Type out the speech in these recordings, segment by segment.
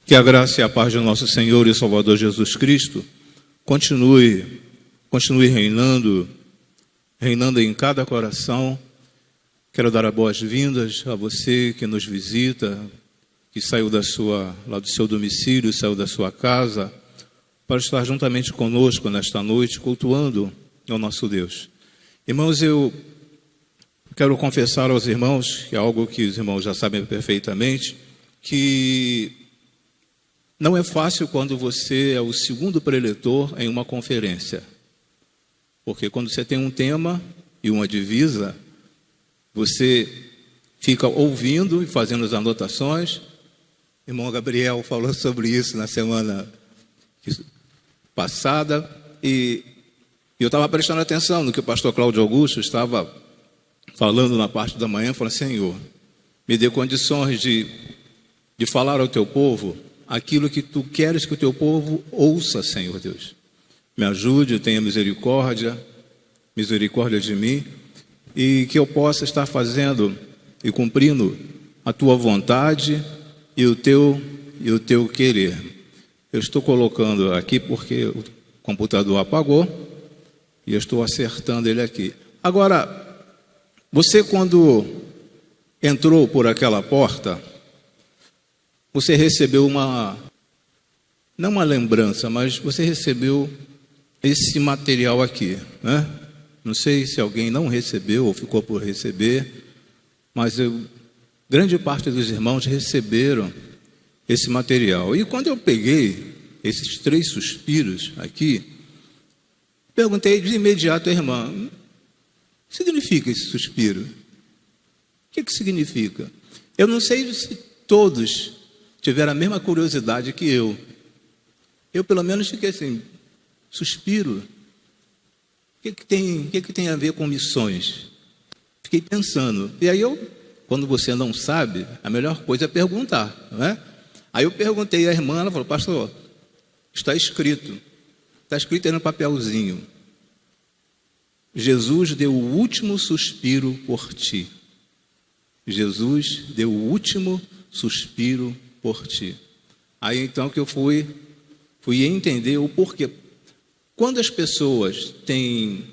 Que a graça e a paz do nosso Senhor e Salvador Jesus Cristo continue reinando em cada coração. Quero dar as boas-vindas a você que nos visita, que saiu lá do seu domicílio, saiu da sua casa, para estar juntamente conosco nesta noite, cultuando ao nosso Deus. Irmãos, eu quero confessar aos irmãos, que é algo que os irmãos já sabem perfeitamente, que não é fácil quando você é o segundo preletor em uma conferência. Porque quando você tem um tema e uma divisa, você fica ouvindo e fazendo as anotações. O irmão Gabriel falou sobre isso na semana passada, e eu estava prestando atenção no que o pastor Cláudio Augusto estava falando na parte da manhã, falando: Senhor, me dê condições de falar ao teu povo aquilo que tu queres que o teu povo ouça, Senhor Deus. Me ajude, tenha misericórdia de mim, e que eu possa estar fazendo e cumprindo a tua vontade e o teu querer. Eu estou colocando aqui porque o computador apagou e eu estou acertando ele aqui. Agora, você quando entrou por aquela porta, você recebeu não uma lembrança, mas você recebeu esse material aqui, né? Não sei se alguém não recebeu ou ficou por receber, mas grande parte dos irmãos receberam esse material. E quando eu peguei esses 3 suspiros aqui, perguntei de imediato à irmã: o que significa esse suspiro? O que significa? Eu não sei se todos tiveram a mesma curiosidade que eu. Eu, pelo menos, fiquei assim: suspiro? O que tem a ver com missões? Fiquei pensando. E aí quando você não sabe, a melhor coisa é perguntar, não é? Aí eu perguntei à irmã, ela falou: pastor, está escrito aí no papelzinho: Jesus deu o último suspiro por ti. Jesus deu o último suspiro por ti. Aí então que eu fui entender o porquê. Quando as pessoas têm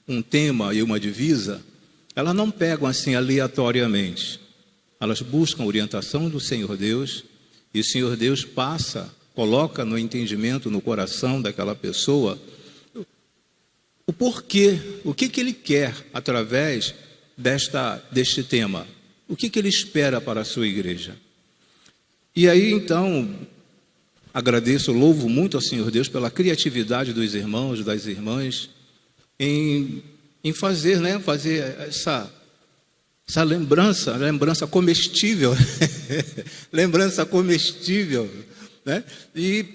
um tema e uma divisa, elas não pegam assim aleatoriamente. Elas buscam orientação do Senhor Deus, e o Senhor Deus coloca no entendimento, no coração daquela pessoa, o porquê, o que Ele quer através deste tema, o que Ele espera para a sua igreja. E aí então, agradeço, louvo muito ao Senhor Deus pela criatividade dos irmãos, das irmãs, em fazer essa lembrança comestível, lembrança comestível, né? E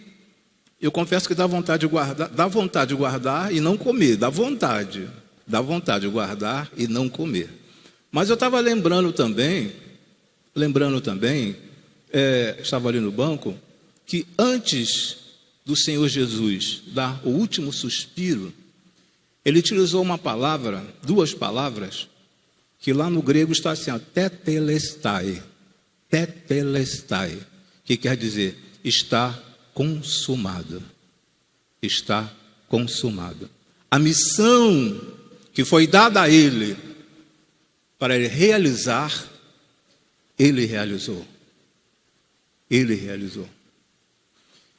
eu confesso que dá vontade de guardar e não comer, dá vontade de guardar e não comer. Mas eu estava lembrando também, estava ali no banco, que antes do Senhor Jesus dar o último suspiro, Ele utilizou duas palavras, que lá no grego está assim, tetelestai, que quer dizer: está consumado. Está consumado. A missão que foi dada a Ele para Ele realizar, Ele realizou. Ele realizou.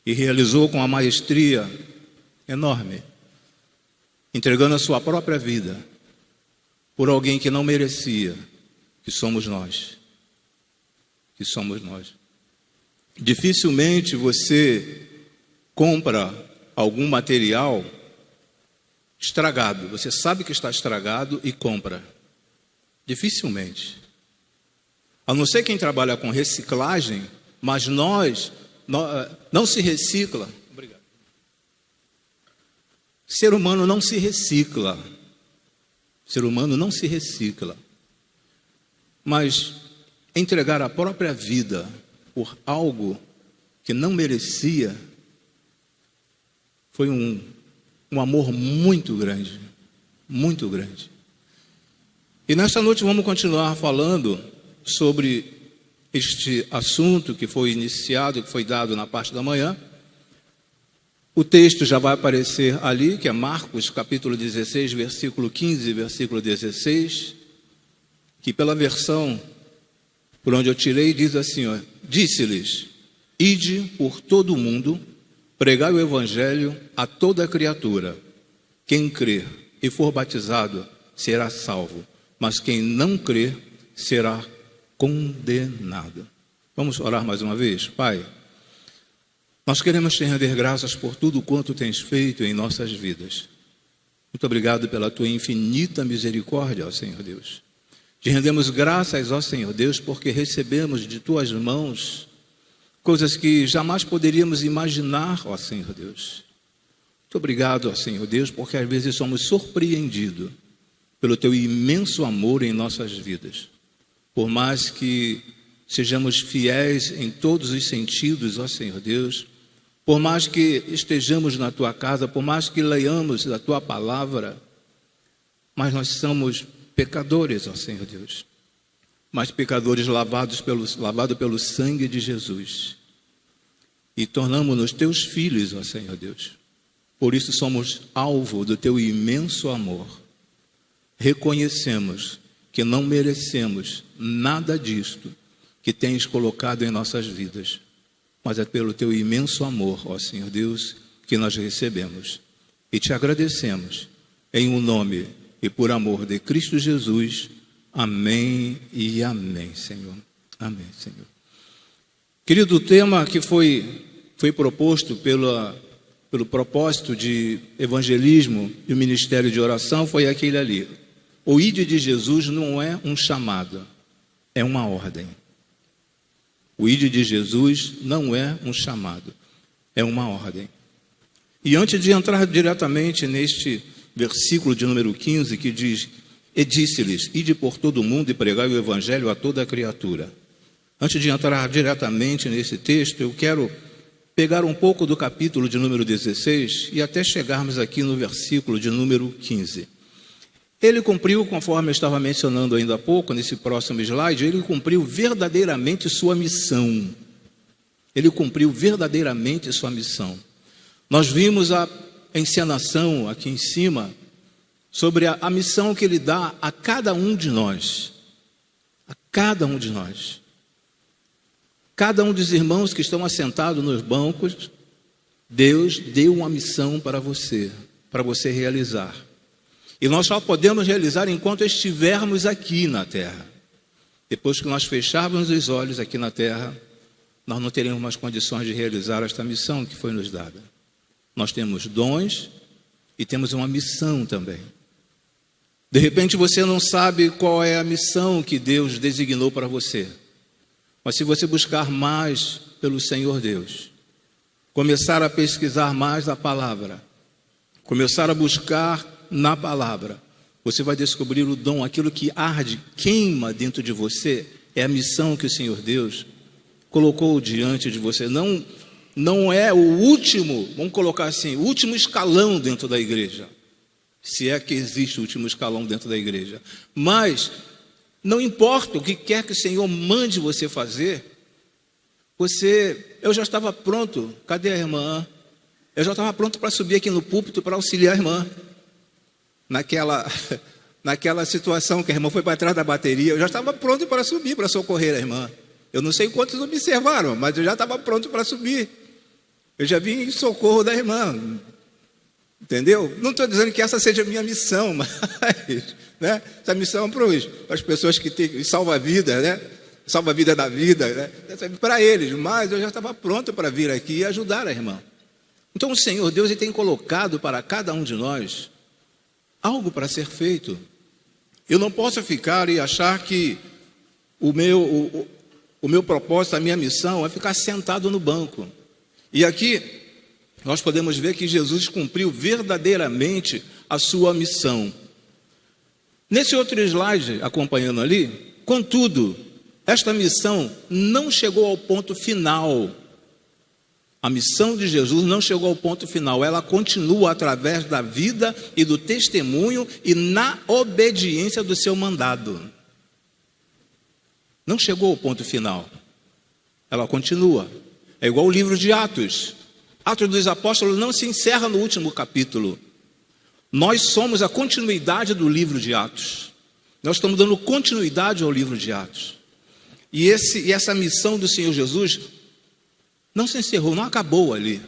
E realizou com uma maestria enorme, entregando a sua própria vida por alguém que não merecia, que somos nós. Dificilmente você compra algum material estragado. Você sabe que está estragado e compra. Dificilmente. A não ser quem trabalha com reciclagem, mas não se recicla. Obrigado. Ser humano não se recicla. Mas entregar a própria vida por algo que não merecia foi um amor muito grande. Muito grande. E nesta noite vamos continuar falando sobre este assunto que foi iniciado, que foi dado na parte da manhã. O texto já vai aparecer ali, que é Marcos, capítulo 16, versículo 15, versículo 16, que pela versão por onde eu tirei, diz assim, ó, disse-lhes, ide por todo o mundo, pregai o evangelho a toda criatura. Quem crer e for batizado será salvo, mas quem não crer será condenado. Vamos orar mais uma vez? Pai, nós queremos te render graças por tudo quanto tens feito em nossas vidas. Muito obrigado pela tua infinita misericórdia, ó Senhor Deus. Te rendemos graças, ó Senhor Deus, porque recebemos de tuas mãos coisas que jamais poderíamos imaginar, ó Senhor Deus. Muito obrigado, ó Senhor Deus, porque às vezes somos surpreendidos pelo teu imenso amor em nossas vidas. Por mais que sejamos fiéis em todos os sentidos, ó Senhor Deus, por mais que estejamos na tua casa, por mais que leiamos a tua palavra, mas nós somos pecadores, ó Senhor Deus, mas pecadores lavados pelo sangue de Jesus, e tornamos-nos teus filhos, ó Senhor Deus. Por isso somos alvo do teu imenso amor. Reconhecemos que não merecemos nada disto que tens colocado em nossas vidas, mas é pelo teu imenso amor, ó Senhor Deus, que nós recebemos. E te agradecemos em um nome e por amor de Cristo Jesus. Amém e amém, Senhor. Amém, Senhor. Querido, o tema que foi proposto pelo propósito de evangelismo e o ministério de oração foi aquele ali. O ide de Jesus não é um chamado, é uma ordem. O ide de Jesus não é um chamado, é uma ordem. E antes de entrar diretamente neste versículo de número 15, que diz, e disse-lhes, ide por todo o mundo e pregai o evangelho a toda criatura. Antes de entrar diretamente nesse texto, eu quero pegar um pouco do capítulo de número 16 e até chegarmos aqui no versículo de número 15. Ele cumpriu, conforme eu estava mencionando ainda há pouco, nesse próximo slide, ele cumpriu verdadeiramente sua missão. Ele cumpriu verdadeiramente sua missão. Nós vimos a encenação aqui em cima sobre a missão que ele dá a cada um de nós. A cada um de nós. Cada um dos irmãos que estão assentados nos bancos, Deus deu uma missão para você realizar. E nós só podemos realizar enquanto estivermos aqui na terra. Depois que nós fecharmos os olhos aqui na terra, nós não teremos mais condições de realizar esta missão que foi nos dada. Nós temos dons e temos uma missão também. De repente você não sabe qual é a missão que Deus designou para você. Mas se você buscar mais pelo Senhor Deus, começar a pesquisar mais a palavra, começar a buscar na palavra, você vai descobrir o dom, aquilo que arde, queima dentro de você, é a missão que o Senhor Deus colocou diante de você. Não é o último, vamos colocar assim, o último escalão dentro da igreja, se é que existe o último escalão dentro da igreja, mas não importa o que quer que o Senhor mande você fazer, eu já estava pronto. Cadê a irmã? Eu já estava pronto para subir aqui no púlpito para auxiliar a irmã. Naquela situação que a irmã foi para trás da bateria, eu já estava pronto para subir, para socorrer a irmã. Eu não sei quantos observaram, mas eu já estava pronto para subir. Eu já vim em socorro da irmã. Entendeu? Não estou dizendo que essa seja a minha missão, mas né? Essa missão é para as pessoas que salva a vida, né? Salva a vida da vida, né? Para eles, mas eu já estava pronto para vir aqui e ajudar a irmã. Então o Senhor Deus ele tem colocado para cada um de nós algo para ser feito. Eu não posso ficar e achar que o meu propósito, a minha missão é ficar sentado no banco. E aqui nós podemos ver que Jesus cumpriu verdadeiramente a sua missão. Nesse outro slide, acompanhando ali, contudo, esta missão não chegou ao ponto final. A missão de Jesus não chegou ao ponto final. Ela continua através da vida e do testemunho e na obediência do seu mandado. Não chegou ao ponto final. ela continua. É igual o livro de Atos. Atos dos Apóstolos não se encerra no último capítulo. Nós somos a continuidade do livro de Atos. Nós estamos dando continuidade ao livro de Atos. E essa missão do Senhor Jesus não se encerrou, não acabou ali.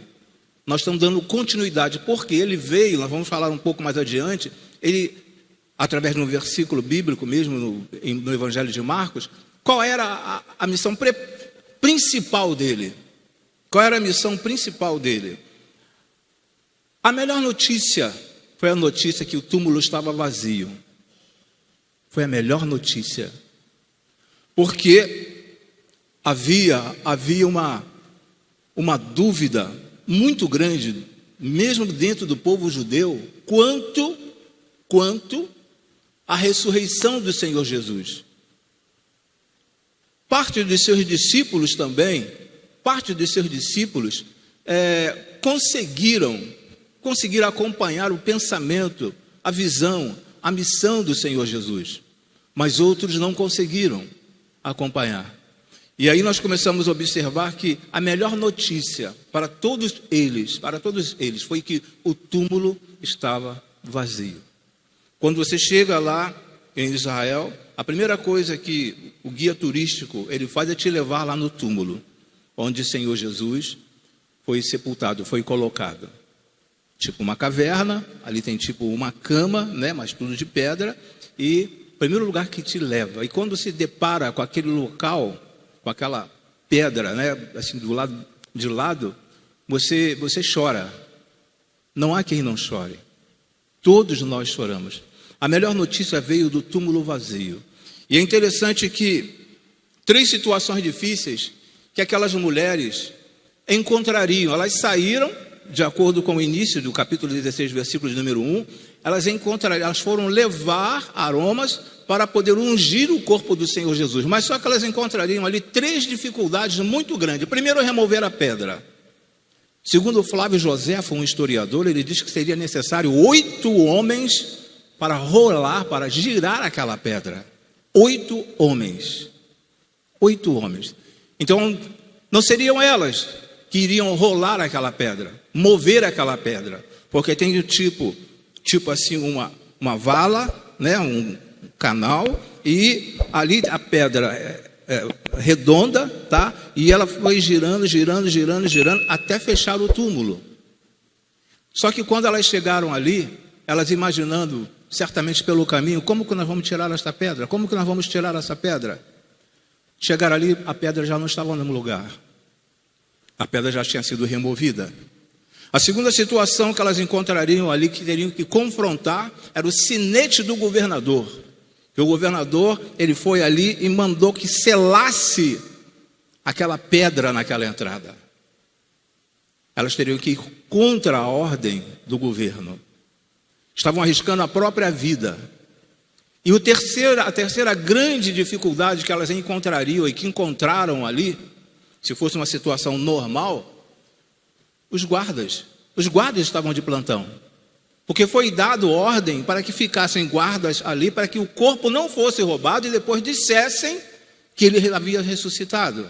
Nós estamos dando continuidade, porque ele veio, nós vamos falar um pouco mais adiante, ele, através de um versículo bíblico mesmo, no Evangelho de Marcos, qual era a missão principal dele? Qual era a missão principal dele? A melhor notícia foi a notícia que o túmulo estava vazio. Foi a melhor notícia. Porque havia uma dúvida muito grande, mesmo dentro do povo judeu, quanto à ressurreição do Senhor Jesus. Parte dos seus discípulos também, conseguiram acompanhar o pensamento, a visão, a missão do Senhor Jesus. Mas outros não conseguiram acompanhar. E aí nós começamos a observar que a melhor notícia para todos eles, foi que o túmulo estava vazio. Quando você chega lá em Israel, a primeira coisa que o guia turístico ele faz é te levar lá no túmulo, onde o Senhor Jesus foi sepultado, foi colocado. Tipo uma caverna, ali tem tipo uma cama, né, mas tudo de pedra, e o primeiro lugar que te leva. E quando se depara com aquele local, com aquela pedra, né, assim de lado, você chora. Não há quem não chore. Todos nós choramos. A melhor notícia veio do túmulo vazio. E é interessante que 3 situações difíceis que aquelas mulheres encontrariam. Elas saíram, de acordo com o início do capítulo 16, versículo de número 1, elas foram levar aromas para poder ungir o corpo do Senhor Jesus. Mas só que elas encontrariam ali 3 dificuldades muito grandes. Primeiro, remover a pedra. Segundo Flávio Joséfo, um historiador, ele diz que seria necessário 8 homens para rolar, para girar aquela pedra. 8 homens. 8 homens. Então, não seriam elas que iriam rolar aquela pedra, mover aquela pedra, porque tem o tipo assim, uma vala, né, um canal, e ali a pedra redonda, tá? E ela foi girando, até fechar o túmulo. Só que quando elas chegaram ali, elas imaginando, certamente pelo caminho, como que nós vamos tirar esta pedra? Como que nós vamos tirar essa pedra? Chegaram ali, a pedra já não estava no mesmo lugar. A pedra já tinha sido removida. A segunda situação que elas encontrariam ali, que teriam que confrontar, era o sinete do governador. E o governador, ele foi ali e mandou que selasse aquela pedra naquela entrada. Elas teriam que ir contra a ordem do governo. Estavam arriscando a própria vida. E a terceira grande dificuldade que elas encontrariam e que encontraram ali, se fosse uma situação normal, os guardas estavam de plantão. Porque foi dado ordem para que ficassem guardas ali, para que o corpo não fosse roubado e depois dissessem que ele havia ressuscitado.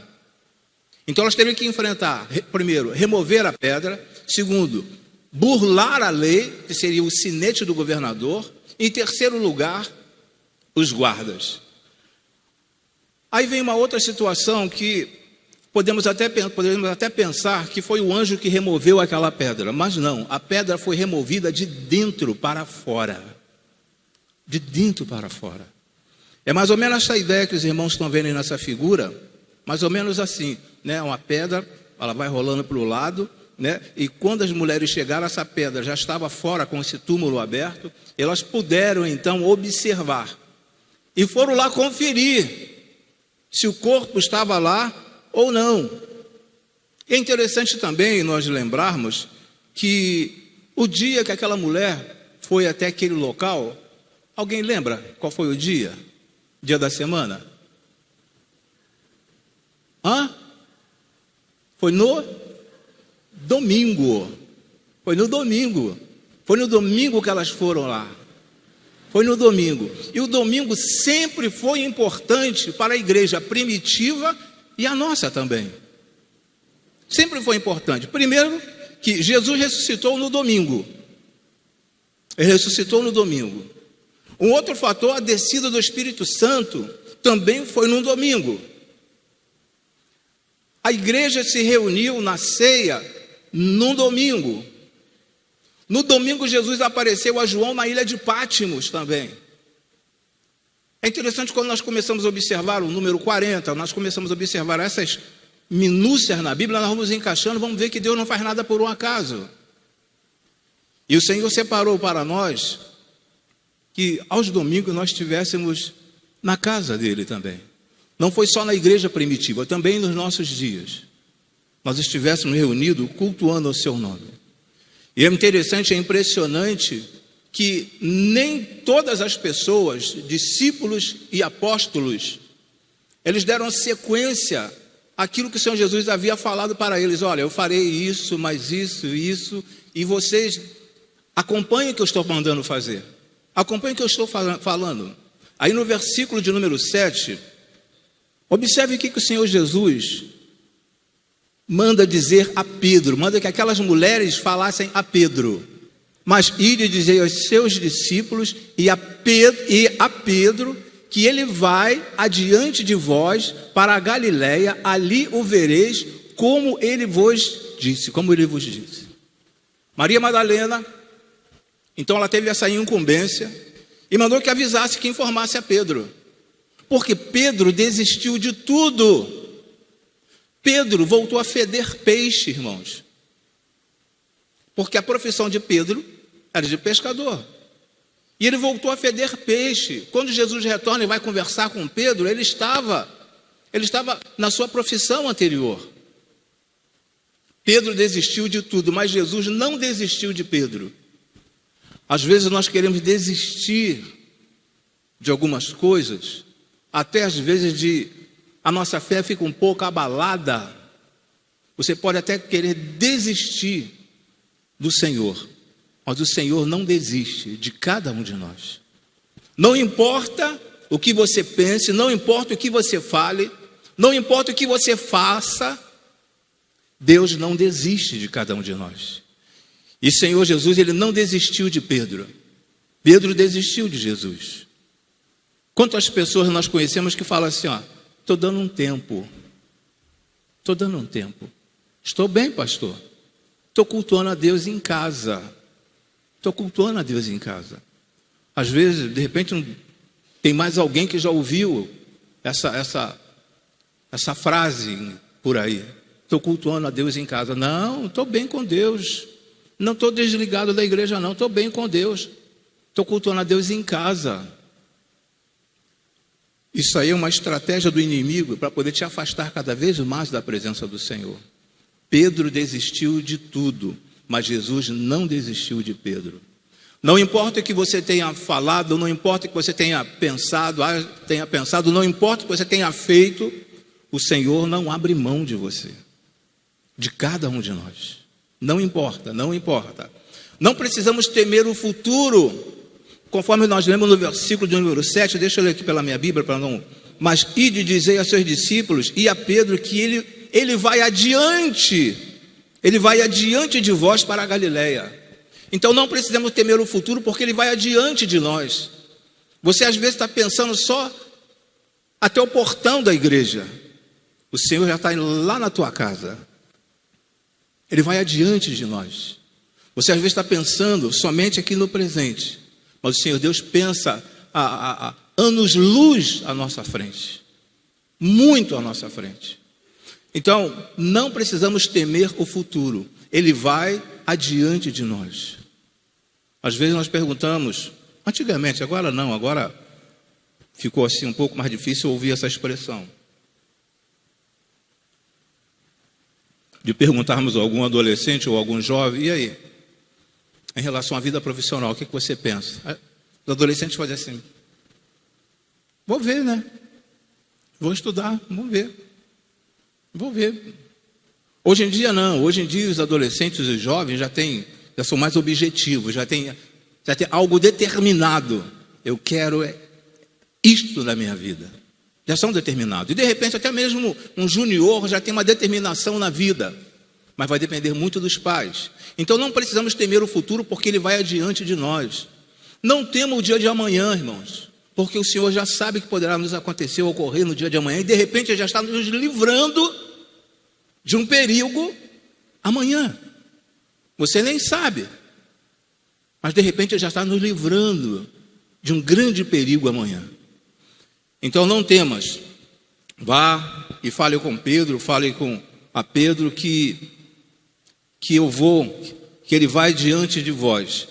Então elas teriam que enfrentar, primeiro, remover a pedra. Segundo, burlar a lei, que seria o sinete do governador. Em terceiro lugar, os guardas. Aí vem uma outra situação que podemos até pensar que foi o anjo que removeu aquela pedra, mas não, a pedra foi removida de dentro para fora. De dentro para fora. É mais ou menos essa ideia que os irmãos estão vendo aí nessa figura, mais ou menos assim, né? Uma pedra, ela vai rolando para o lado, né? E quando as mulheres chegaram, essa pedra já estava fora com esse túmulo aberto, elas puderam então observar e foram lá conferir se o corpo estava lá ou não. É interessante também nós lembrarmos que o dia que aquela mulher foi até aquele local, alguém lembra qual foi o dia? Dia da semana? Foi no domingo. Foi no domingo que elas foram lá. Foi no domingo. E o domingo sempre foi importante para a igreja primitiva e a nossa também. Sempre foi importante. Primeiro, que Jesus ressuscitou no domingo. Ele ressuscitou no domingo. Um outro fator, a descida do Espírito Santo, também foi no domingo. A igreja se reuniu na ceia no domingo. No domingo, Jesus apareceu a João na ilha de Pátimos também. É interessante quando nós começamos a observar o número 40, nós começamos a observar essas minúcias na Bíblia, nós vamos encaixando, vamos ver que Deus não faz nada por um acaso. E o Senhor separou para nós que aos domingos nós estivéssemos na casa dele também. Não foi só na igreja primitiva, também nos nossos dias. Nós estivéssemos reunidos cultuando o seu nome. E é interessante, é impressionante que nem todas as pessoas, discípulos e apóstolos, eles deram sequência àquilo que o Senhor Jesus havia falado para eles. Olha, eu farei isso, mas isso, e vocês acompanhem o que eu estou mandando fazer. Acompanhem o que eu estou falando. Aí no versículo de número 7, observe o que o Senhor Jesus manda dizer a Pedro, manda que aquelas mulheres falassem a Pedro. Mas ide dizer aos seus discípulos e a Pedro que ele vai adiante de vós para a Galiléia, ali o vereis, como ele vos disse. Maria Madalena, então ela teve essa incumbência e mandou que avisasse, que informasse a Pedro. Porque Pedro desistiu de tudo. Pedro voltou a feder peixe, irmãos. Porque a profissão de Pedro era de pescador. E ele voltou a feder peixe. Quando Jesus retorna e vai conversar com Pedro, ele estava na sua profissão anterior. Pedro desistiu de tudo, mas Jesus não desistiu de Pedro. Às vezes nós queremos desistir de algumas coisas, até às vezes a nossa fé fica um pouco abalada. Você pode até querer desistir do Senhor, mas o Senhor não desiste de cada um de nós. Não importa o que você pense, não importa o que você fale, não importa o que você faça, Deus não desiste de cada um de nós. E o Senhor Jesus, ele não desistiu de Pedro. Pedro desistiu de Jesus. Quantas pessoas nós conhecemos que falam assim, estou dando um tempo. Estou bem, pastor. Estou cultuando a Deus em casa. Às vezes, de repente, tem mais alguém que já ouviu essa frase por aí. Estou cultuando a Deus em casa. Não, estou bem com Deus. Não estou desligado da igreja, não. Estou bem com Deus. Estou cultuando a Deus em casa. Isso aí é uma estratégia do inimigo para poder te afastar cada vez mais da presença do Senhor. Pedro desistiu de tudo, mas Jesus não desistiu de Pedro. Não importa o que você tenha falado, não importa o que você tenha pensado, não importa o que você tenha feito, o Senhor não abre mão de você, de cada um de nós. Não importa. Não precisamos temer o futuro, conforme nós lemos no versículo de número 7, deixa eu ler aqui pela minha Bíblia, mas ide dizer a seus discípulos e a Pedro que ele vai adiante de vós para a Galiléia. Então não precisamos temer o futuro, porque ele vai adiante de nós. Você às vezes está pensando só até o portão da igreja. O Senhor já está indo lá na tua casa. Ele vai adiante de nós. Você às vezes está pensando somente aqui no presente, mas o Senhor Deus pensa a anos-luz à nossa frente, muito à nossa frente. Então, não precisamos temer o futuro, ele vai adiante de nós. Às vezes nós perguntamos, antigamente, agora não, agora ficou assim um pouco mais difícil ouvir essa expressão. De perguntarmos a algum adolescente ou algum jovem, e aí? Em relação à vida profissional, o que você pensa? Os adolescentes fazem assim, vou ver, né? Vou estudar, vamos ver. Hoje em dia não, hoje em dia os adolescentes e os jovens já são mais objetivos, já tem algo determinado. Eu quero isto na minha vida. Já são determinados. E de repente até mesmo um junior já tem uma determinação na vida. mas vai depender muito dos pais. Então não precisamos temer o futuro, porque ele vai adiante de nós. Não tema o dia de amanhã, irmãos, porque o Senhor já sabe que poderá nos acontecer, ocorrer no dia de amanhã, e de repente Ele já está nos livrando de um perigo amanhã. Você nem sabe, mas de repente Ele já está nos livrando de um grande perigo amanhã. Então não temas. Vá e fale com Pedro, fale com a Pedro que ele vai diante de vós.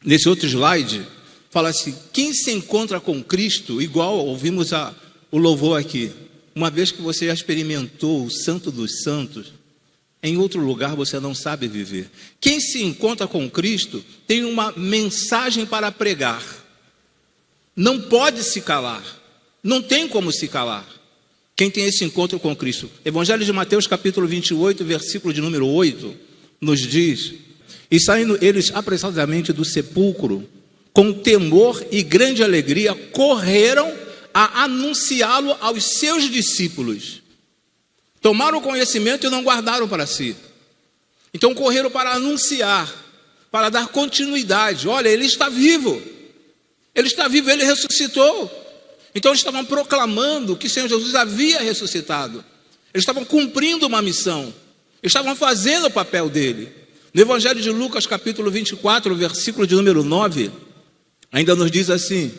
Nesse outro slide, fala assim: quem se encontra com Cristo, igual ouvimos o louvor aqui, uma vez que você já experimentou o Santo dos Santos, em outro lugar você não sabe viver. Quem se encontra com Cristo tem uma mensagem para pregar. Não pode se calar. Não tem como se calar. Quem tem esse encontro com Cristo. Evangelho de Mateus, capítulo 28, versículo de número 8, nos diz: e saindo eles apressadamente do sepulcro, com temor e grande alegria, correram a anunciá-lo aos seus discípulos. Tomaram conhecimento e não guardaram para si. Então correram para anunciar, para dar continuidade. Olha, ele está vivo. Ele está vivo, ele ressuscitou. Então eles estavam proclamando que o Senhor Jesus havia ressuscitado. Eles estavam cumprindo uma missão. Eles estavam fazendo o papel dele. No Evangelho de Lucas, capítulo 24, versículo de número 9, ainda nos diz assim: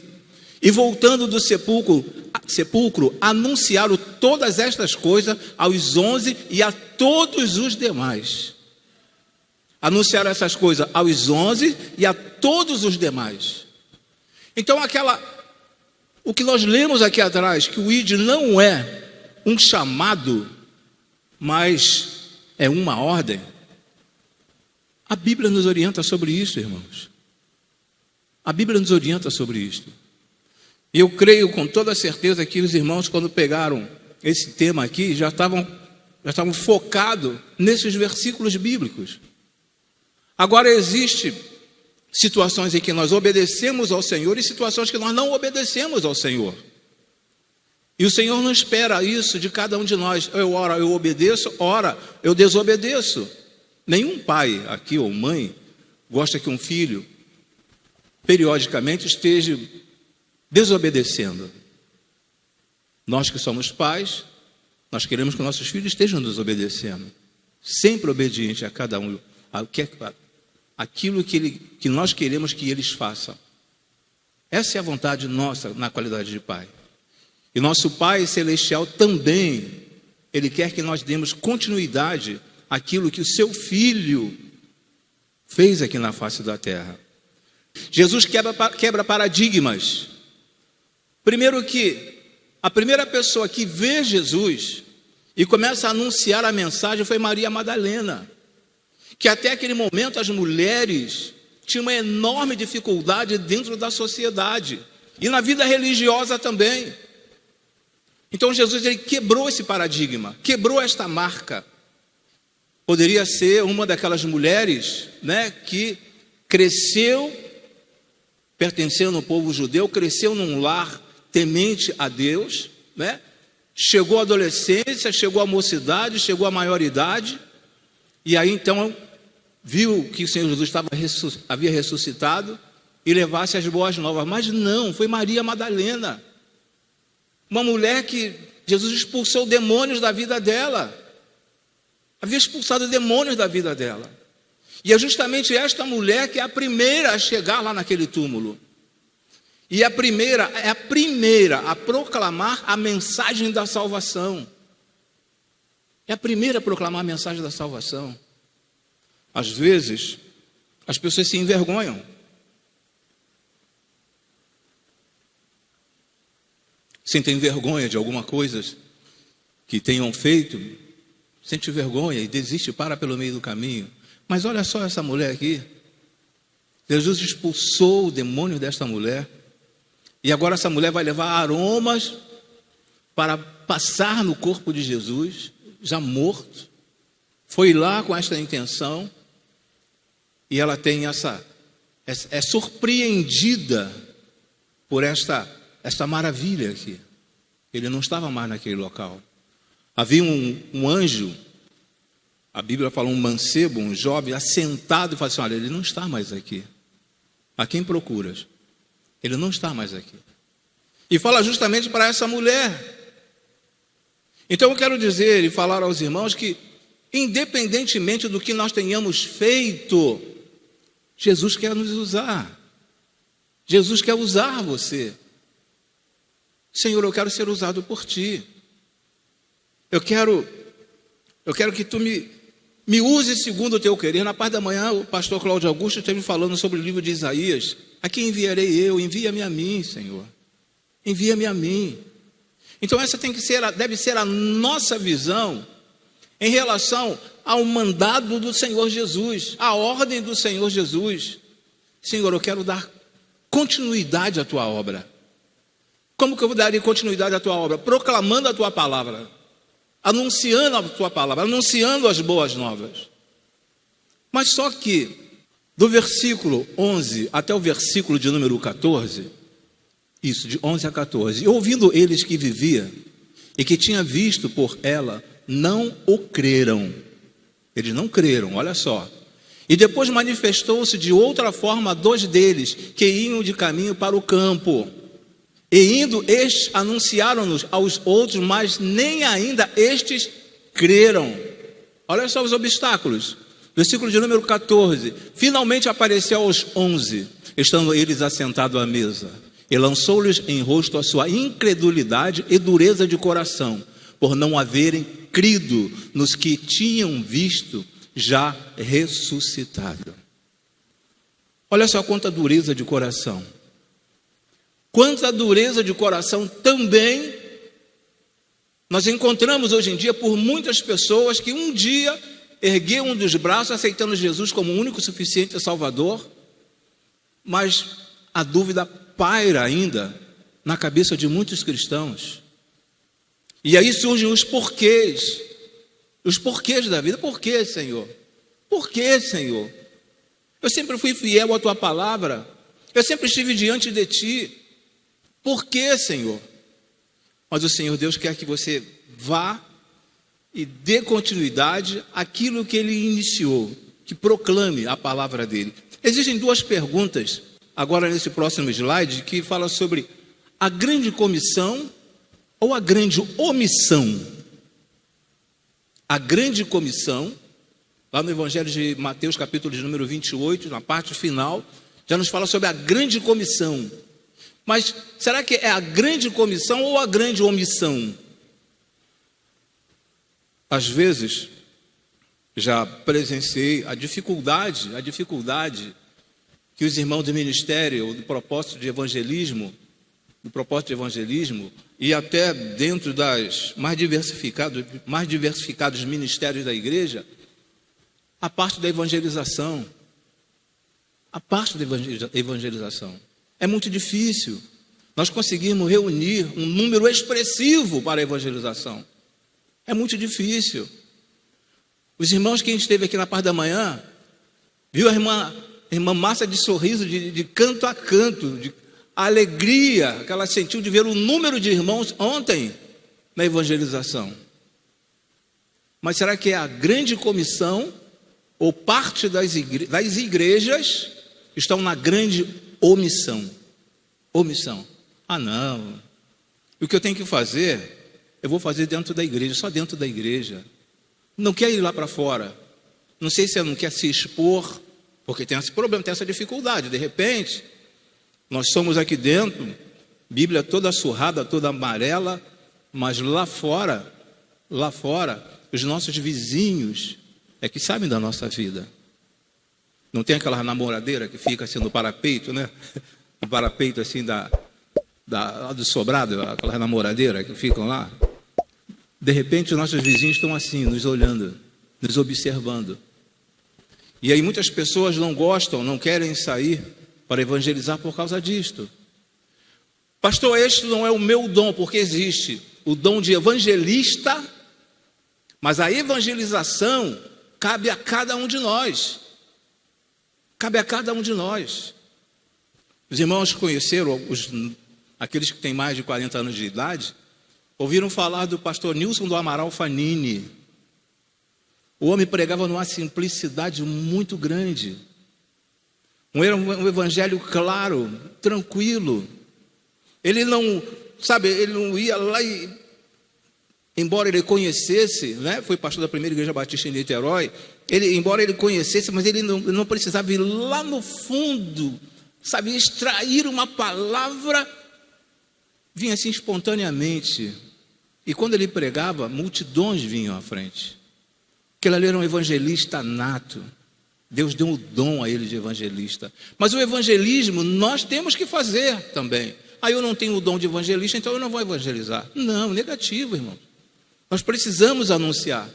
e voltando do sepulcro, anunciaram todas estas coisas aos 11 e a todos os demais. Anunciaram essas coisas aos 11 e a todos os demais. Então o que nós lemos aqui atrás, que o ID não é um chamado, mas é uma ordem. A Bíblia nos orienta sobre isso, irmãos. A Bíblia nos orienta sobre isso. E eu creio com toda certeza que os irmãos, quando pegaram esse tema aqui, já estavam focados nesses versículos bíblicos. Agora, existem situações em que nós obedecemos ao Senhor e situações que nós não obedecemos ao Senhor. E o Senhor não espera isso de cada um de nós. Ora eu obedeço, ora eu desobedeço. Nenhum pai aqui ou mãe gosta que um filho periodicamente esteja desobedecendo. Nós que somos pais, nós queremos que nossos filhos estejam desobedecendo, sempre obediente a cada um, aquilo que nós queremos que eles façam. Essa é a vontade nossa na qualidade de pai. E nosso Pai Celestial também, Ele quer que nós demos continuidade àquilo que o seu Filho fez aqui na face da terra. Jesus quebra paradigmas. Primeiro que a primeira pessoa que vê Jesus e começa a anunciar a mensagem foi Maria Madalena, que até aquele momento as mulheres tinham uma enorme dificuldade dentro da sociedade e na vida religiosa também. Então Jesus ele quebrou esse paradigma, quebrou esta marca. Poderia ser uma daquelas mulheres, que cresceu pertencendo ao povo judeu, cresceu num lar temente a Deus, chegou à adolescência, chegou à mocidade, chegou à maioridade, e aí então viu que o Senhor Jesus havia ressuscitado e levasse as boas novas. Mas não, foi Maria Madalena, uma mulher que Jesus expulsou demônios da vida dela, havia expulsado demônios da vida dela. E é justamente esta mulher que é a primeira a chegar lá naquele túmulo. E é a primeira a proclamar a mensagem da salvação. É a primeira a proclamar a mensagem da salvação. Às vezes, as pessoas se envergonham. Sentem vergonha de alguma coisa que tenham feito, sente vergonha e desiste, para pelo meio do caminho. Mas olha só essa mulher aqui. Jesus expulsou o demônio desta mulher. E agora essa mulher vai levar aromas para passar no corpo de Jesus, já morto. Foi lá com esta intenção. E ela tem é surpreendida por esta maravilha aqui. Ele não estava mais naquele local. Havia um anjo A Bíblia fala um mancebo, um jovem, assentado, e fala assim: olha, ele não está mais aqui. A quem procuras? Ele não está mais aqui. E fala justamente para essa mulher. Então eu quero dizer e falar aos irmãos que, independentemente do que nós tenhamos feito, Jesus quer nos usar. Jesus quer usar você. Senhor, eu quero ser usado por ti. Eu quero que tu me use segundo o teu querer. Na parte da manhã, o pastor Cláudio Augusto esteve falando sobre o livro de Isaías. A quem enviarei eu? Envia-me a mim, Senhor. Envia-me a mim. Então essa deve ser a nossa visão em relação ao mandado do Senhor Jesus, a ordem do Senhor Jesus. Senhor, eu quero dar continuidade à tua obra. Como que eu daria continuidade à tua obra? Proclamando a tua palavra, anunciando a tua palavra, anunciando as boas novas. Mas só que, do versículo 11 até o versículo de número 14, isso, de 11 a 14, ouvindo eles que vivia e que tinha visto por ela, não o creram. Eles não creram, olha só. E depois manifestou-se de outra forma a 2 deles, que iam de caminho para o campo. E indo estes, anunciaram-nos aos outros, mas nem ainda estes creram. Olha só os obstáculos. Versículo de número 14. Finalmente apareceu aos 11, estando eles assentados à mesa, e lançou-lhes em rosto a sua incredulidade e dureza de coração, por não haverem crido nos que tinham visto já ressuscitado. Olha só quanta dureza de coração. Quanta dureza de coração também nós encontramos hoje em dia por muitas pessoas que um dia ergueram um dos braços aceitando Jesus como o único suficiente Salvador, mas a dúvida paira ainda na cabeça de muitos cristãos. E aí surgem os porquês da vida. Por quê, Senhor? Por quê, Senhor? Eu sempre fui fiel à tua palavra, eu sempre estive diante de ti. Por quê, Senhor? Mas o Senhor Deus quer que você vá e dê continuidade àquilo que Ele iniciou, que proclame a palavra dEle. Existem 2 perguntas, agora nesse próximo slide, que fala sobre a grande comissão ou a grande omissão. A grande comissão, lá no Evangelho de Mateus, capítulo de número 28, na parte final, já nos fala sobre a grande comissão. Mas será que é a grande comissão ou a grande omissão? Às vezes, já presenciei a dificuldade que os irmãos do ministério, do propósito de evangelismo, e até dentro das mais diversificados ministérios da igreja, a parte da evangelização. É muito difícil nós conseguirmos reunir um número expressivo para a evangelização. É muito difícil. Os irmãos que a gente esteve aqui na parte da manhã, viu a irmã Márcia de sorriso, de canto a canto, de alegria que ela sentiu de ver o número de irmãos ontem na evangelização. Mas será que é a grande comissão ou parte das igrejas estão na grande omissão? Ah, não. O que eu tenho que fazer, eu vou fazer dentro da igreja, só dentro da igreja. Não quer ir lá para fora. Não sei se não quer se expor, porque tem esse problema, tem essa dificuldade. De repente, nós somos aqui dentro, Bíblia toda surrada, toda amarela, mas lá fora, os nossos vizinhos é que sabem da nossa vida. Não tem aquela namoradeira que fica assim no parapeito, né? O parapeito assim do sobrado, aquela namoradeira que ficam lá. De repente os nossos vizinhos estão assim, nos olhando, nos observando. E aí muitas pessoas não gostam, não querem sair para evangelizar por causa disto. Pastor, este não é o meu dom, porque existe o dom de evangelista, mas a evangelização cabe a cada um de nós. Cabe a cada um de nós. Os irmãos conheceram, aqueles que têm mais de 40 anos de idade, ouviram falar do pastor Nilson do Amaral Fanini. O homem pregava numa simplicidade muito grande. Era um evangelho claro, tranquilo. Ele não, ele não ia lá e, embora ele conhecesse, né? Foi pastor da primeira igreja batista em Niterói, embora ele conhecesse, mas ele não precisava ir lá no fundo, extrair uma palavra, vinha assim espontaneamente. E quando ele pregava, multidões vinham à frente. Aquele ali era um evangelista nato. Deus deu um dom a ele de evangelista. Mas o evangelismo nós temos que fazer também. Eu não tenho o dom de evangelista, então eu não vou evangelizar. Não, negativo, irmão. Nós precisamos anunciar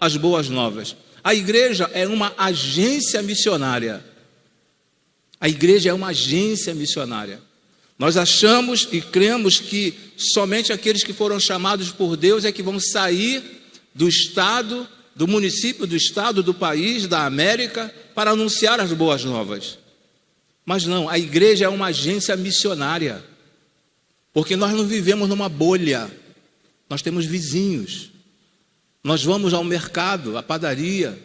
as boas novas. A igreja é uma agência missionária. A igreja é uma agência missionária. Nós achamos e cremos que somente aqueles que foram chamados por Deus é que vão sair do estado, do município, do estado, do país, da América, para anunciar as boas novas. Mas não, a igreja é uma agência missionária. Porque nós não vivemos numa bolha. Nós temos vizinhos. Nós vamos ao mercado, à padaria.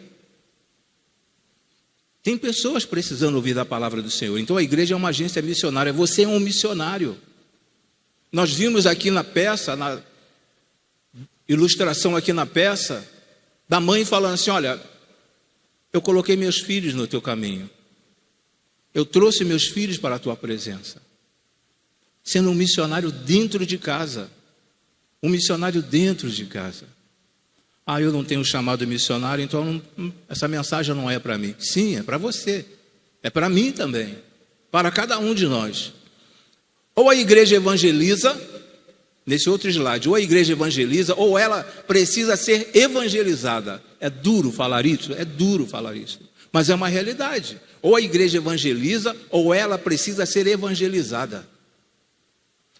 Tem pessoas precisando ouvir da palavra do Senhor. Então a igreja é uma agência missionária. Você é um missionário. Nós vimos aqui na peça, na ilustração aqui na peça, da mãe falando assim: olha, eu coloquei meus filhos no teu caminho. Eu trouxe meus filhos para a tua presença. Sendo um missionário dentro de casa. Um missionário dentro de casa. Eu não tenho chamado missionário, então essa mensagem não é para mim. Sim, é para você. É para mim também. Para cada um de nós. Ou a igreja evangeliza, nesse outro slide, ou a igreja evangeliza, ou ela precisa ser evangelizada. É duro falar isso? É duro falar isso. Mas é uma realidade. Ou a igreja evangeliza, ou ela precisa ser evangelizada.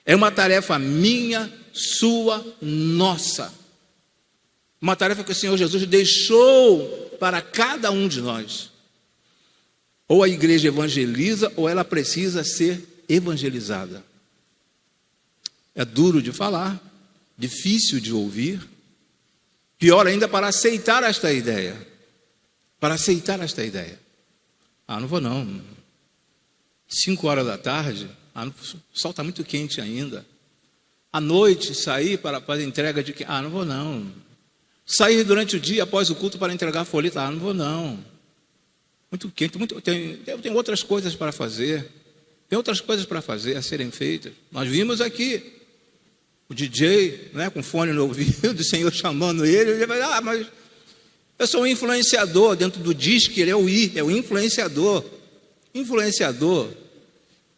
É uma tarefa minha, sua, nossa. Uma tarefa que o Senhor Jesus deixou para cada um de nós. Ou a igreja evangeliza, ou ela precisa ser evangelizada. É duro de falar, difícil de ouvir, pior ainda para aceitar esta ideia. Para aceitar esta ideia. Não vou não. 5 horas da tarde, o sol está muito quente ainda. À noite, sair para a entrega de... não vou não. Sair durante o dia, após o culto, para entregar folheto. Não vou não. Muito quente, tem outras coisas para fazer. Tem outras coisas para fazer, a serem feitas. Nós vimos aqui o DJ, né, com fone no ouvido, o Senhor chamando ele vai, mas eu sou um influenciador. Dentro do disque, ele é o influenciador. Influenciador,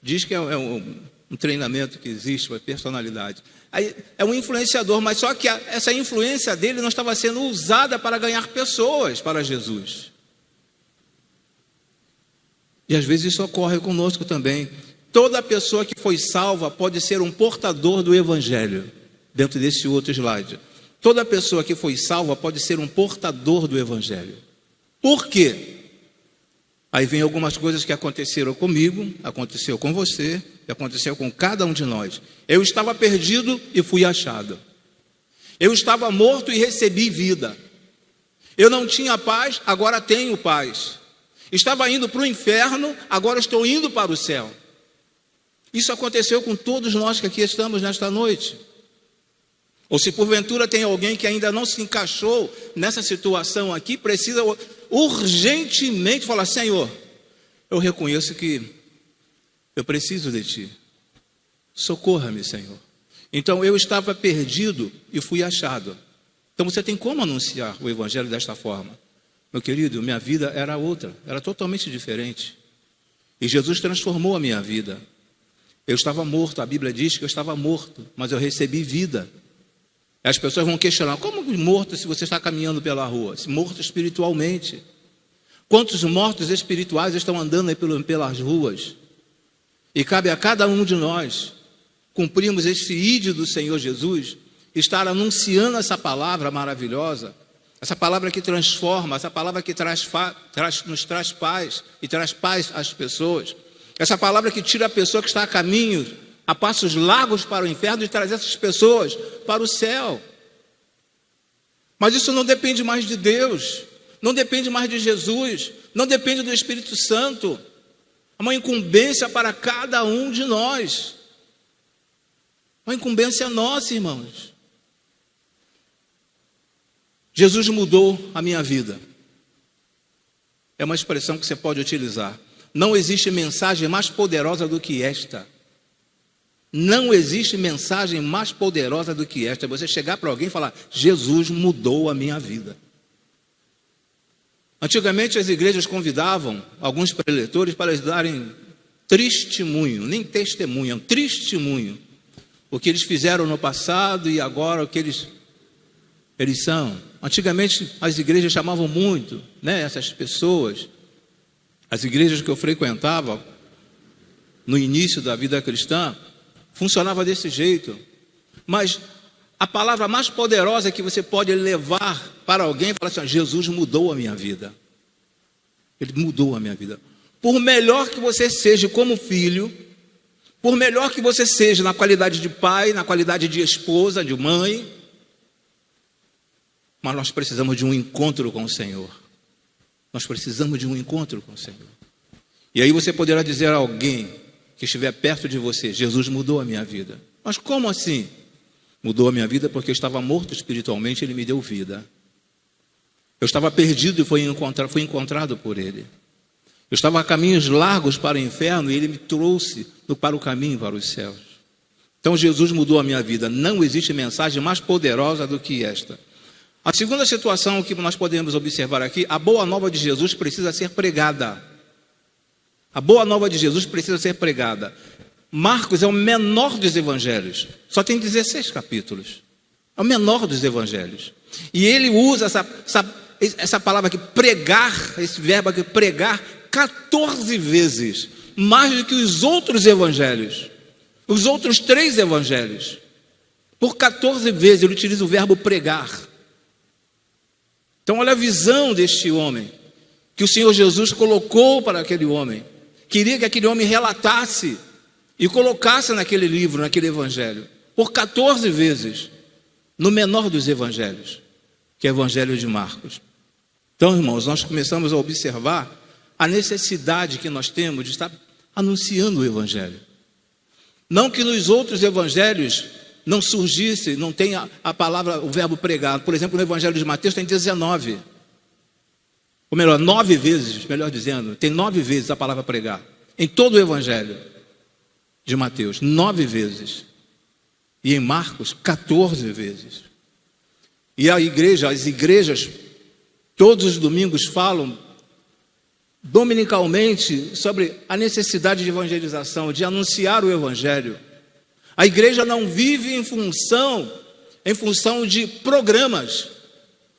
diz que é um treinamento que existe para personalidade. Aí, é um influenciador, mas só que essa influência dele não estava sendo usada para ganhar pessoas para Jesus. E às vezes isso ocorre conosco também. Toda pessoa que foi salva pode ser um portador do Evangelho. Dentro desse outro slide. Toda pessoa que foi salva pode ser um portador do Evangelho. Por quê? Aí vem algumas coisas que aconteceram comigo, aconteceu com você, e aconteceu com cada um de nós. Eu estava perdido e fui achado. Eu estava morto e recebi vida. Eu não tinha paz, agora tenho paz. Estava indo para o inferno, agora estou indo para o céu. Isso aconteceu com todos nós que aqui estamos nesta noite. Ou se porventura tem alguém que ainda não se encaixou nessa situação aqui, precisa urgentemente falar: Senhor, eu reconheço que eu preciso de Ti. Socorra-me, Senhor. Então eu estava perdido e fui achado. Então você tem como anunciar o Evangelho desta forma? Meu querido, minha vida era outra, era totalmente diferente. E Jesus transformou a minha vida. Eu estava morto, a Bíblia diz que eu estava morto, mas eu recebi vida. As pessoas vão questionar: como morto se você está caminhando pela rua? Morto espiritualmente. Quantos mortos espirituais estão andando aí pelas ruas? E cabe a cada um de nós cumprirmos este ídolo do Senhor Jesus, estar anunciando essa palavra maravilhosa, essa palavra que transforma, essa palavra que nos traz paz e traz paz às pessoas, essa palavra que tira a pessoa que está a caminho, a passos largos para o inferno, e traz essas pessoas para o céu. Mas isso não depende mais de Deus, não depende mais de Jesus, não depende do Espírito Santo. É uma incumbência para cada um de nós. Uma incumbência nossa, irmãos. Jesus mudou a minha vida. É uma expressão que você pode utilizar. Não existe mensagem mais poderosa do que esta. Não existe mensagem mais poderosa do que esta. Você chegar para alguém e falar: Jesus mudou a minha vida. Antigamente as igrejas convidavam alguns preletores para eles darem testemunho, nem testemunho, testemunho. O que eles fizeram no passado e agora o que eles são. Antigamente as igrejas chamavam muito, essas pessoas. As igrejas que eu frequentava no início da vida cristã funcionava desse jeito. Mas a palavra mais poderosa que você pode levar para alguém é falar assim: Jesus mudou a minha vida. Ele mudou a minha vida. Por melhor que você seja como filho, por melhor que você seja na qualidade de pai, na qualidade de esposa, de mãe, mas nós precisamos de um encontro com o Senhor. Nós precisamos de um encontro com o Senhor. E aí você poderá dizer a alguém que estiver perto de você: Jesus mudou a minha vida. Mas como assim? Mudou a minha vida porque eu estava morto espiritualmente, Ele me deu vida. Eu estava perdido e fui encontrado por Ele. Eu estava a caminhos largos para o inferno e Ele me trouxe para o caminho para os céus. Então Jesus mudou a minha vida. Não existe mensagem mais poderosa do que esta. A segunda situação que nós podemos observar aqui: a boa nova de Jesus precisa ser pregada. A boa nova de Jesus precisa ser pregada. Marcos é o menor dos evangelhos, só tem 16 capítulos. É o menor dos evangelhos. E ele usa essa palavra aqui, pregar, esse verbo aqui, pregar, 14 vezes, mais do que os outros evangelhos. Os outros 3 evangelhos. Por 14 vezes ele utiliza o verbo pregar. Então olha a visão deste homem, que o Senhor Jesus colocou para aquele homem. Queria que aquele homem relatasse e colocasse naquele livro, naquele evangelho, por 14 vezes, no menor dos evangelhos, que é o evangelho de Marcos. Então, irmãos, nós começamos a observar a necessidade que nós temos de estar anunciando o evangelho. Não que nos outros evangelhos não surgisse, não tenha a palavra, o verbo pregar. Por exemplo, no evangelho de Mateus tem 19. Ou melhor, 9 vezes, melhor dizendo, tem 9 vezes a palavra pregar. Em todo o evangelho de Mateus, 9 vezes. E em Marcos, 14 vezes. E a igreja, as igrejas, todos os domingos falam dominicalmente sobre a necessidade de evangelização, de anunciar o evangelho. A igreja não vive em função de programas.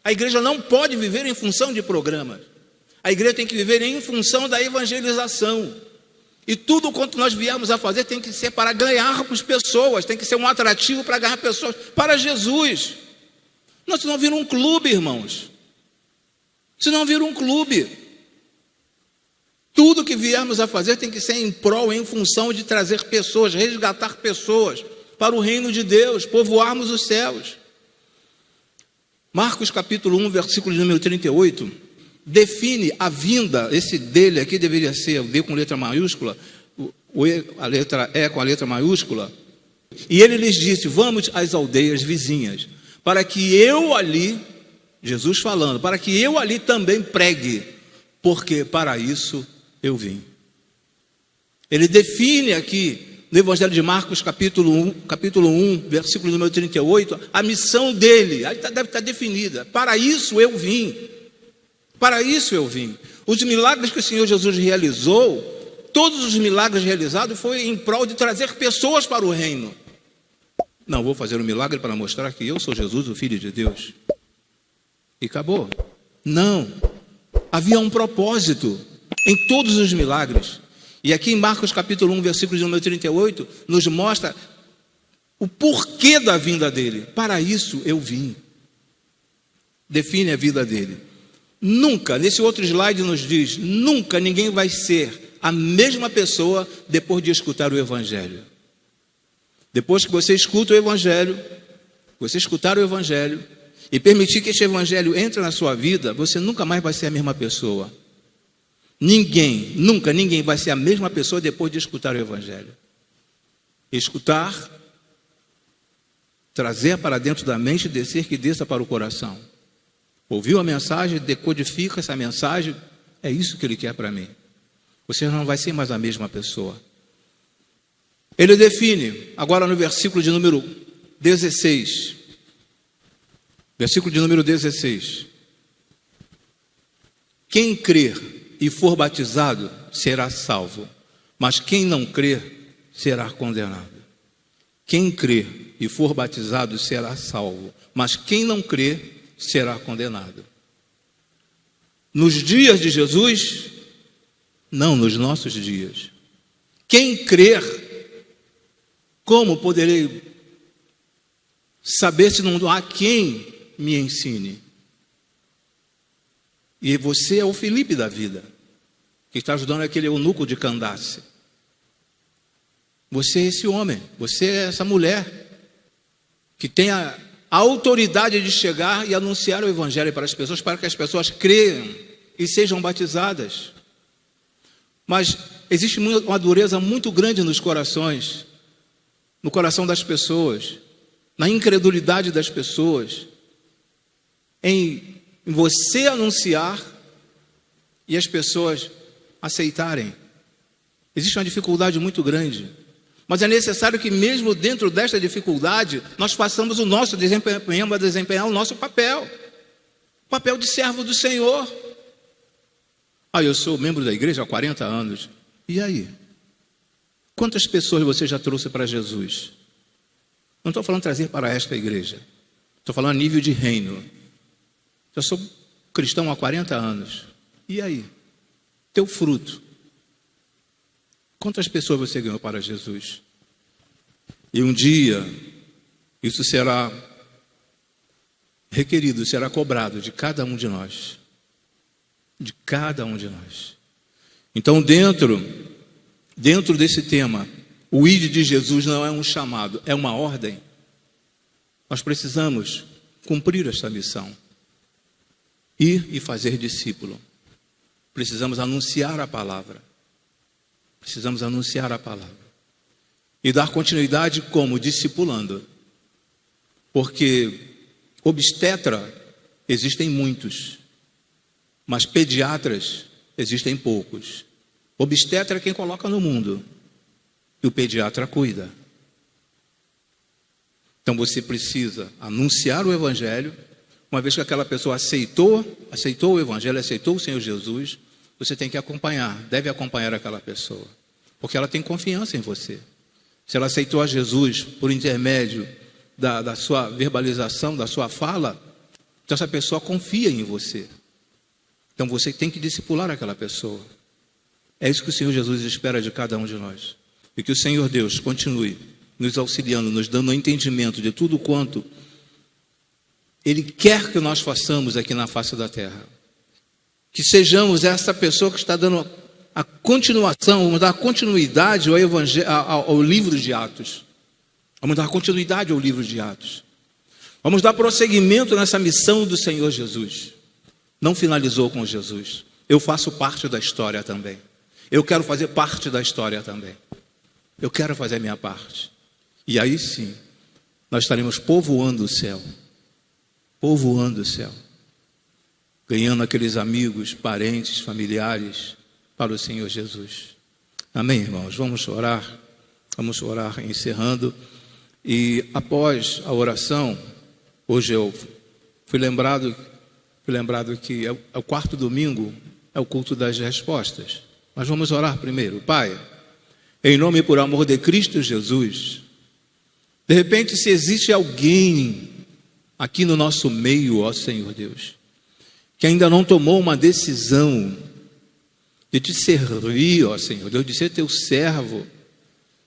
A igreja não pode viver em função de programas. A igreja tem que viver em função da evangelização. E tudo quanto nós viemos a fazer tem que ser para ganharmos pessoas, tem que ser um atrativo para ganhar pessoas para Jesus. Nós não vira um clube, irmãos. Se não vira um clube. Tudo que viermos a fazer tem que ser em prol, em função de trazer pessoas, resgatar pessoas para o reino de Deus, povoarmos os céus. Marcos capítulo 1, versículo número 38, define a vinda, esse dele aqui deveria ser o D com letra maiúscula, a letra E com a letra maiúscula. E ele lhes disse: vamos às aldeias vizinhas, para que eu ali, Jesus falando, para que eu ali também pregue, porque para isso eu vim. Ele define aqui, no Evangelho de Marcos, capítulo 1, versículo número 38, a missão dele, aí deve estar definida: para isso eu vim. Para isso eu vim. Os milagres que o Senhor Jesus realizou, todos os milagres realizados foi em prol de trazer pessoas para o reino. Não vou fazer um milagre para mostrar que eu sou Jesus, o Filho de Deus. E acabou. Não. Havia um propósito em todos os milagres. E aqui em Marcos capítulo 1, versículo número 38, nos mostra o porquê da vinda dele. Para isso eu vim. Define a vida dele. Nunca, nesse outro slide nos diz, nunca ninguém vai ser a mesma pessoa depois de escutar o Evangelho. Depois que você escuta o Evangelho, você escutar o Evangelho, e permitir que este evangelho entre na sua vida, você nunca mais vai ser a mesma pessoa. Nunca ninguém vai ser a mesma pessoa depois de escutar o evangelho. Escutar, trazer para dentro da mente e descer que desça para o coração. Ouviu a mensagem, decodifica essa mensagem, é isso que ele quer para mim. Você não vai ser mais a mesma pessoa. Ele define, agora no versículo de número 16. Versículo de número 16. Quem crer e for batizado será salvo, mas quem não crer será condenado. Quem crer e for batizado será salvo, mas quem não crer será condenado. Nos dias de Jesus, não nos nossos dias. Quem crer, como poderei saber se não há quem me ensine? E você é o Filipe da vida, que está ajudando aquele eunuco de Candace. Você é esse homem, você é essa mulher, que tem a autoridade de chegar e anunciar o evangelho para as pessoas, para que as pessoas creiam e sejam batizadas. Mas existe uma dureza muito grande nos corações, no coração das pessoas, na incredulidade das pessoas, em você anunciar e as pessoas aceitarem. Existe uma dificuldade muito grande, mas é necessário que mesmo dentro desta dificuldade, nós façamos o nosso, desempenhar o nosso papel, o papel de servo do Senhor. Eu sou membro da igreja há 40 anos, e aí? Quantas pessoas você já trouxe para Jesus? Não estou falando trazer para esta igreja, estou falando a nível de reino. Eu sou cristão há 40 anos. E aí? Teu fruto. Quantas pessoas você ganhou para Jesus? E um dia, isso será requerido, será cobrado de cada um de nós. De cada um de nós. Então, dentro desse tema, o ide de Jesus não é um chamado, é uma ordem. Nós precisamos cumprir esta missão. Ir e fazer discípulo. Precisamos anunciar a palavra. Precisamos anunciar a palavra. E dar continuidade como? Discipulando. Porque obstetra existem muitos, mas pediatras existem poucos. Obstetra é quem coloca no mundo, e o pediatra cuida. Então você precisa anunciar o evangelho. Uma vez que aquela pessoa aceitou o evangelho, aceitou o Senhor Jesus, você tem que acompanhar, deve acompanhar aquela pessoa, porque ela tem confiança em você. Se ela aceitou a Jesus por intermédio da sua verbalização, da sua fala, então essa pessoa confia em você. Então você tem que discipular aquela pessoa. É isso que o Senhor Jesus espera de cada um de nós. E que o Senhor Deus continue nos auxiliando, nos dando um entendimento de tudo quanto Ele quer que nós façamos aqui na face da terra. Que sejamos essa pessoa que está dando a continuação, vamos dar continuidade ao livro de Atos. Vamos dar continuidade ao livro de Atos. Vamos dar prosseguimento nessa missão do Senhor Jesus. Não finalizou com Jesus. Eu faço parte da história também. Eu quero fazer parte da história também. Eu quero fazer a minha parte. E aí sim, nós estaremos povoando o céu. Povoando o céu. Ganhando aqueles amigos, parentes, familiares para o Senhor Jesus. Amém, irmãos? Vamos orar encerrando. E após a oração, hoje eu fui lembrado que é o quarto domingo, é o culto das respostas. Mas vamos orar primeiro. Pai, em nome e por amor de Cristo Jesus, de repente, se existe alguém aqui no nosso meio, ó Senhor Deus, que ainda não tomou uma decisão de te servir, ó Senhor Deus, de ser teu servo,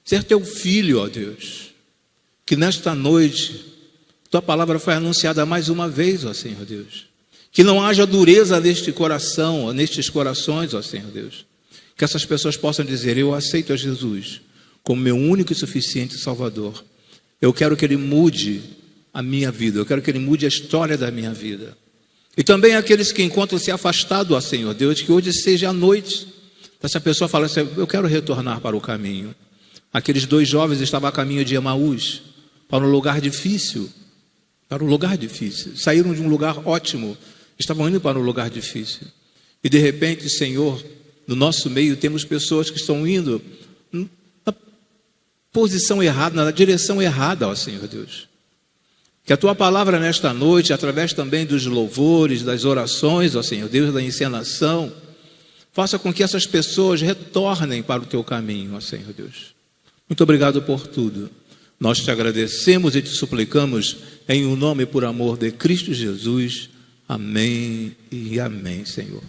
ser teu filho, ó Deus, que nesta noite tua palavra foi anunciada mais uma vez, ó Senhor Deus, que não haja dureza neste coração, ó, nestes corações, ó Senhor Deus, que essas pessoas possam dizer: eu aceito a Jesus como meu único e suficiente Salvador. Eu quero que Ele mude a minha vida, eu quero que Ele mude a história da minha vida. E também aqueles que encontram-se afastados, ó Senhor Deus, que hoje seja a noite, essa pessoa fala assim, eu quero retornar para o caminho. Aqueles 2 jovens estavam a caminho de Emaús, para um lugar difícil, saíram de um lugar ótimo, estavam indo para um lugar difícil, e de repente, Senhor, no nosso meio temos pessoas que estão indo na posição errada, na direção errada, ó Senhor Deus. Que a Tua palavra nesta noite, através também dos louvores, das orações, ó Senhor Deus, da encenação, faça com que essas pessoas retornem para o Teu caminho, ó Senhor Deus. Muito obrigado por tudo. Nós te agradecemos e te suplicamos em o nome e por amor de Cristo Jesus. Amém e amém, Senhor.